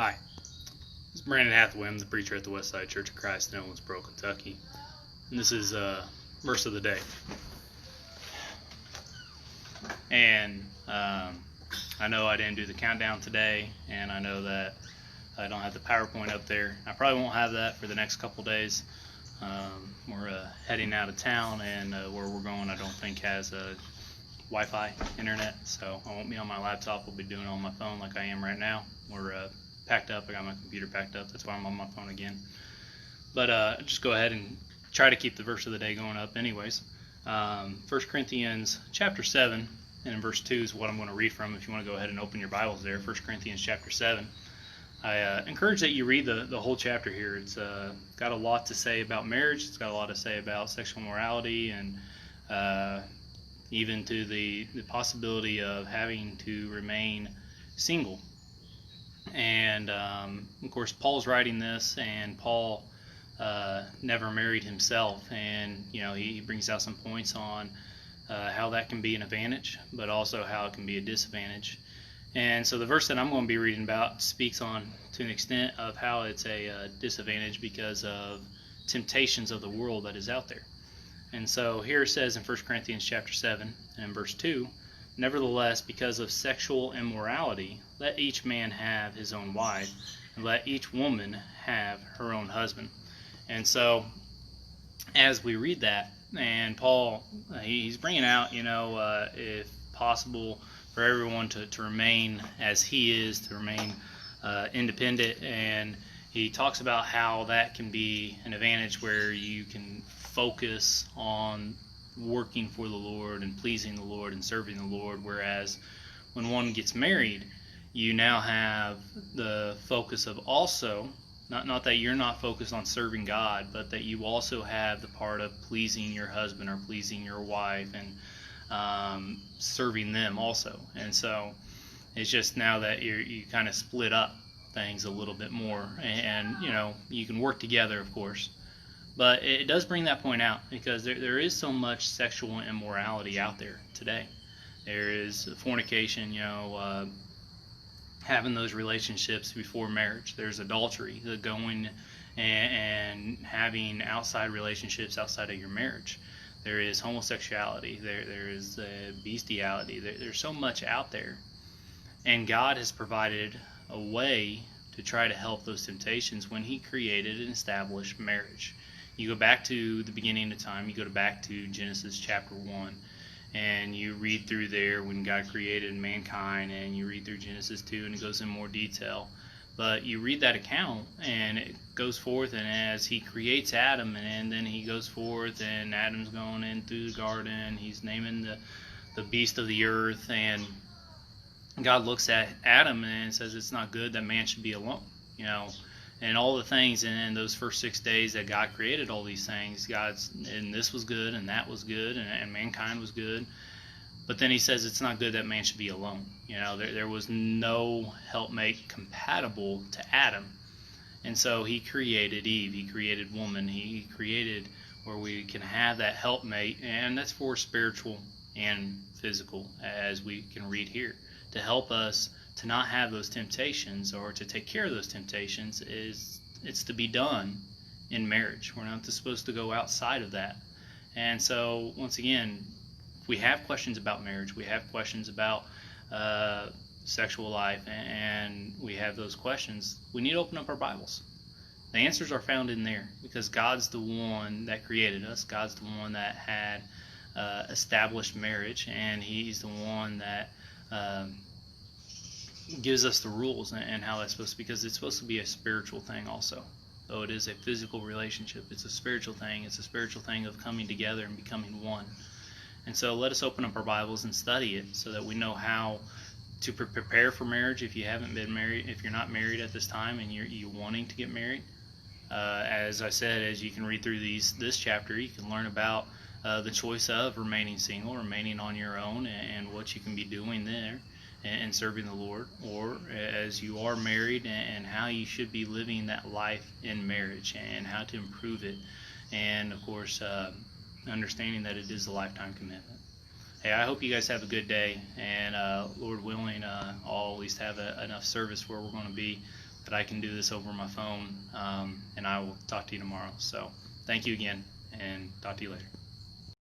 Hi, this is Brandon Hathaway. I'm the preacher at the Westside Church of Christ in Owensboro, Kentucky. And this is verse of the day. And I know I didn't do the countdown today, and I know that I don't have the PowerPoint up there. I probably won't have that for the next couple days. We're heading out of town, and where we're going I don't think has Wi-Fi internet, so I won't be on my laptop. I'll be doing it on my phone like I am right now. We're packed up. I got my computer packed up. That's why I'm on my phone again. But just go ahead and try to keep the verse of the day going up anyways. 1 Corinthians chapter 7 and in verse 2 is what I'm going to read from. If you want to go ahead and open your Bibles there, 1 Corinthians chapter 7. I encourage that you read the whole chapter here. It's got a lot to say about marriage. It's got a lot to say about sexual morality and even to the possibility of having to remain single. And of course, Paul's writing this, and Paul never married himself, and he brings out some points on how that can be an advantage, but also how it can be a disadvantage. And so the verse that I'm going to be reading about speaks on to an extent of how it's a disadvantage because of temptations of the world that is out there. And so here it says in 1 Corinthians chapter 7 and in verse 2, "Nevertheless, because of sexual immorality, let each man have his own wife, and let each woman have her own husband." And so as we read that, and Paul, he's bringing out, if possible, for everyone to remain as he is, to remain independent. And he talks about how that can be an advantage where you can focus on working for the Lord and pleasing the Lord and serving the Lord, whereas when one gets married, you now have the focus of also, not that you're not focused on serving God, but that you also have the part of pleasing your husband or pleasing your wife and serving them also. And so it's just now that you kind of split up things a little bit more, and you can work together, of course. But it does bring that point out because there is so much sexual immorality out there today. There is fornication, having those relationships before marriage. There's adultery, the going and having outside relationships outside of your marriage. There is homosexuality. There is bestiality. There's so much out there. And God has provided a way to try to help those temptations when He created and established marriage. You go back to the beginning of time, you go back to Genesis chapter 1, and you read through there when God created mankind, and you read through Genesis 2, and it goes in more detail. But you read that account, and it goes forth, and as He creates Adam, and then He goes forth, and Adam's going in through the garden, he's naming the beast of the earth, and God looks at Adam and says it's not good that man should be alone, and all the things in those first 6 days that God created all these things, and this was good, and that was good, and mankind was good. But then He says it's not good that man should be alone. There was no helpmate compatible to Adam. And so He created Eve, He created woman, He created where we can have that helpmate, and that's for spiritual and physical, as we can read here, to help us to not have those temptations, or to take care of those temptations. It's to be done in marriage. We're not supposed to go outside of that. And so once again, if we have questions about marriage, we have questions about sexual life, and we have those questions, we need to open up our Bibles. The answers are found in there because God's the one that created us. God's the one that had established marriage, and He's the one that gives us the rules and how that's supposed to be, because it's supposed to be a spiritual thing also. Though it is a physical relationship, it's a spiritual thing. It's a spiritual thing of coming together and becoming one. And so let us open up our Bibles and study it so that we know how to prepare for marriage. If you haven't been married, if you're not married at this time and you're wanting to get married, as I said, as you can read through this chapter, you can learn about the choice of remaining single, remaining on your own, and what you can be doing there and serving the Lord, or as you are married, and how you should be living that life in marriage and how to improve it, and of course understanding that it is a lifetime commitment. Hey, I hope you guys have a good day, and Lord willing, I'll at least have enough service where we're going to be that that I can do this over my phone, and I will talk to you tomorrow. So thank you again, and talk to you later.